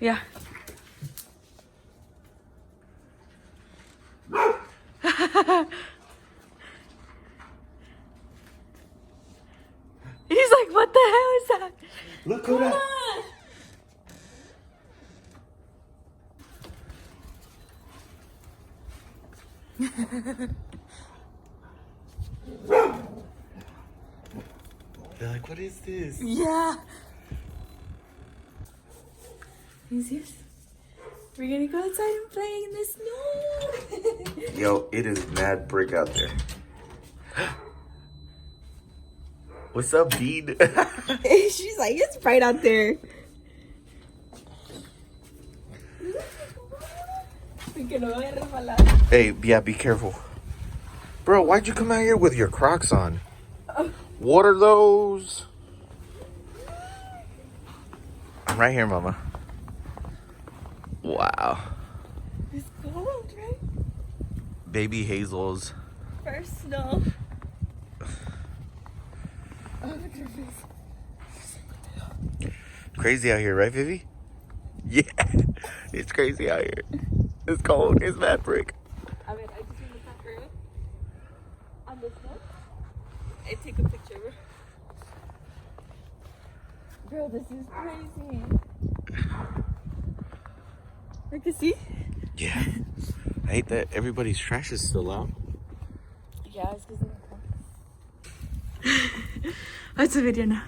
Yeah. He's like, what the hell is that? Look who that. They're like, what is this? Yeah. Easiest. We're gonna go outside and play in the snow. Yo, it is mad brick out there. What's up, Dean? She's like, it's bright out there. Hey, yeah, be careful. Bro, why'd you come out here with your Crocs on? What are those? I'm right here, Mama. Wow. It's cold, right? Baby Hazel's. First snow. Oh, look at her face. Crazy out here, right, Vivi? Yeah, it's crazy out here. It's cold. It's mad brick. I mean, I just want to pack her up on the snow and take a picture of her. Girl, this is crazy. I can see. Yeah. I hate that everybody's trash is still out. Yeah, it's because That's a video now.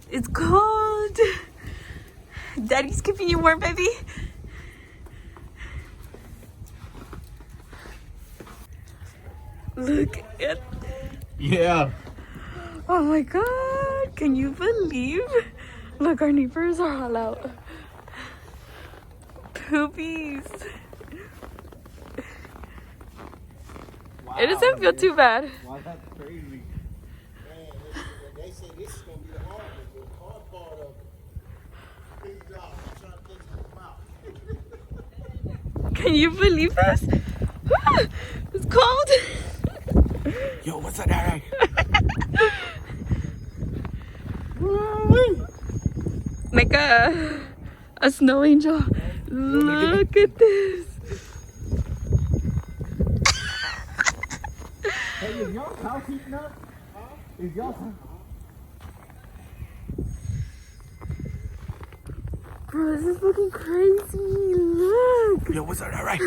It's cold. Daddy's keeping you warm, baby. Look at. Yeah. Oh my god. Can you believe? Look, our neighbors are all out. Poopies. Wow, It doesn't feel too bad. Wow, that's crazy. They say this is gonna be the hard part of it. Big job. I'm trying to think of them out. Can you believe this? It's cold. Yo, what's that, Eric? Like a snow angel. Look at this. Hey, is y'all's house heating up? Is y'all's house? Bro, this is looking crazy. Look. Yo, what's that, Eric?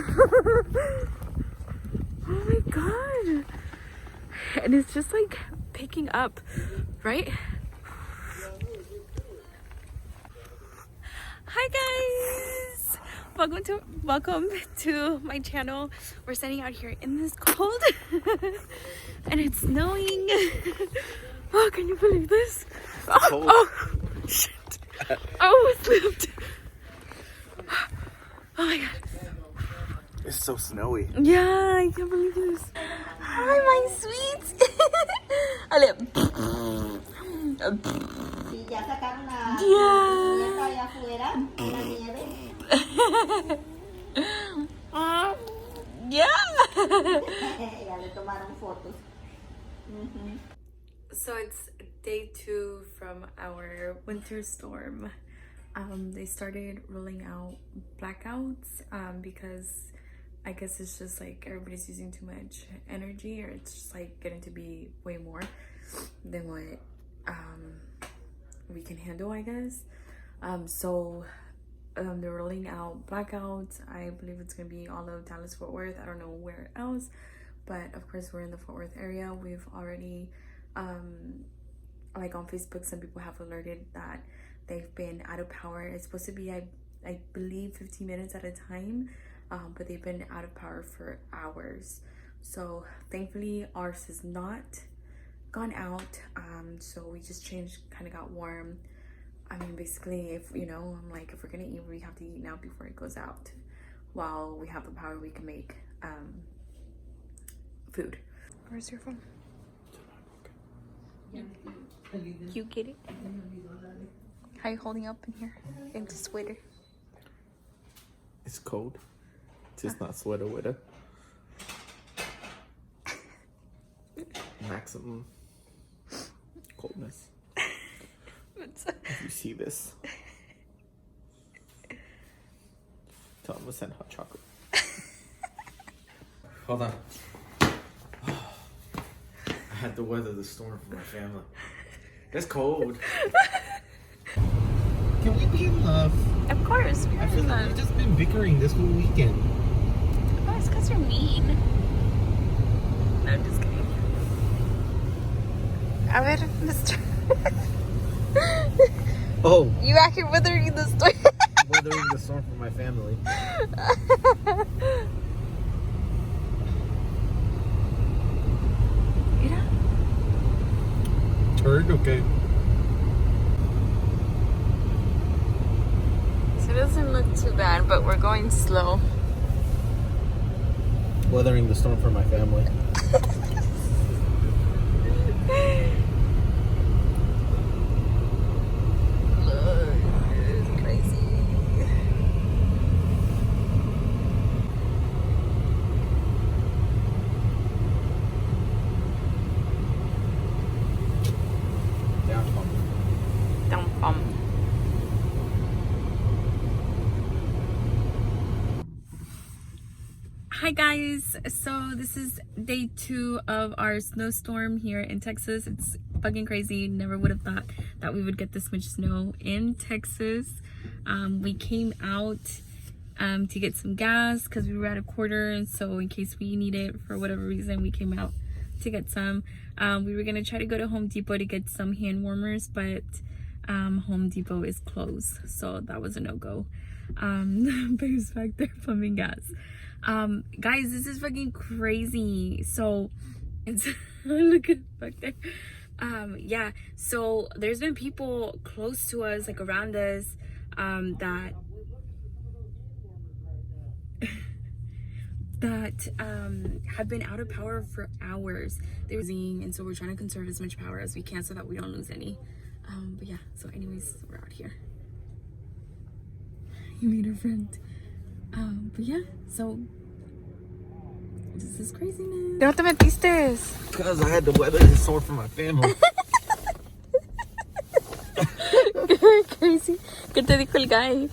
Oh my god. And it's just like picking up, right? Hi guys. Welcome to my channel. We're standing out here in this cold and it's snowing. Oh, can you believe this? Oh shit. Oh, it slipped. Oh my god. It's so snowy. Yeah, I can't believe this. Hi, my sweets. Sí, ya sacaron la Yeah. nieta allá afuera, en la nieve. Yeah. Ya le tomaron fotos. So it's day 2 from our winter storm. They started rolling out blackouts because I guess it's just like everybody's using too much energy, or it's just like getting to be way more than what we can handle, I guess. So they're rolling out blackouts. I believe it's gonna be all of Dallas Fort Worth. I don't know where else, but of course we're in the Fort Worth area. We've already like on Facebook, some people have alerted that they've been out of power. It's supposed to be I believe 15 minutes at a time, but they've been out of power for hours. So thankfully ours has not gone out. So we just changed, kind of got warm. I mean, basically, if you know, I'm like, if we're gonna eat, we have to eat now before it goes out. While we have the power, we can make food. Where's your phone? You get it? How you holding up in here in the sweater? It's cold. Just not sweater weather. Maximum coldness. If you see this. Tell him to send hot chocolate. Hold on. I had to weather the storm for my family. It's cold. Can we be in love? Of course, we I feel like we've just been bickering this whole weekend. Oh, it's because you're mean. No, I'm just kidding. A ver, Mr. Oh. You out here weathering the storm. Weathering the storm for my family. Mira. Turd, okay. So it doesn't look too bad, but we're going slow. Weathering the storm for my family. It's crazy. Down bum. Hi guys, so this is day 2 of our snowstorm here in Texas. It's fucking crazy. Never would have thought that we would get this much snow in Texas. We came out to get some gas because we were at a quarter, and so in case we need it for whatever reason, we came out to get some. We were gonna try to go to Home Depot to get some hand warmers, but Home Depot is closed, so that was a no-go. Babe's back there pumping gas. Guys, this is fucking crazy. So it's look at back there. Yeah, so there's been people close to us, like around us, that have been out of power for hours. They were and so we're trying to conserve as much power as we can so that we don't lose any. But yeah, so anyways, we're out here. You made a friend. But yeah, so this is craziness. ¿De no te metiste? Because I had to weather the storm for my family. You're crazy. ¿Qué te dijo el guy?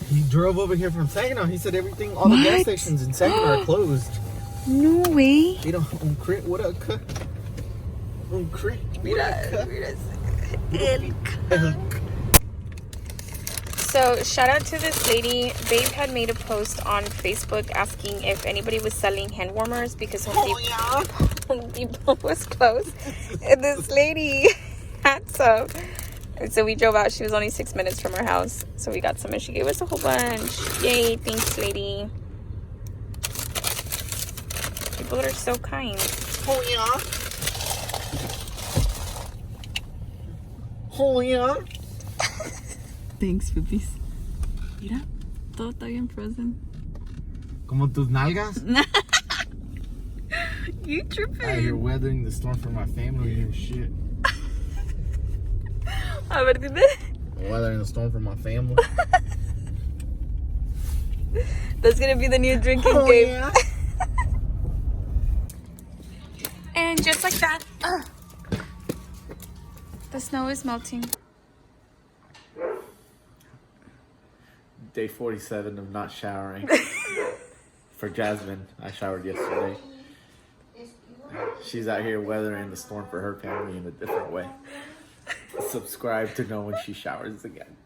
He drove over here from Saginaw. He said everything, all the gas stations in Saginaw are closed. No way. Mira, un crit, what a cut. Un crit, mira, So shout out to this lady. Babe had made a post on Facebook asking if anybody was selling hand warmers because Home Depot was closed. And this lady had some. And so we drove out. She was only 6 minutes from our house. So we got some and she gave us a whole bunch. Yay, thanks lady. People are so kind. Oh yeah. Oh yeah. Thanks, puppies. Mira, todo está bien frozen. Como tus nalgas? You tripping. Out here weathering the storm for my family and shit. A ver, dime. Weathering the storm for my family. That's gonna be the new drinking game. Yeah. And just like that, the snow is melting. Day 47 of not showering. For Jasmine, I showered yesterday. She's out here weathering the storm for her family in a different way. Subscribe to know when she showers again.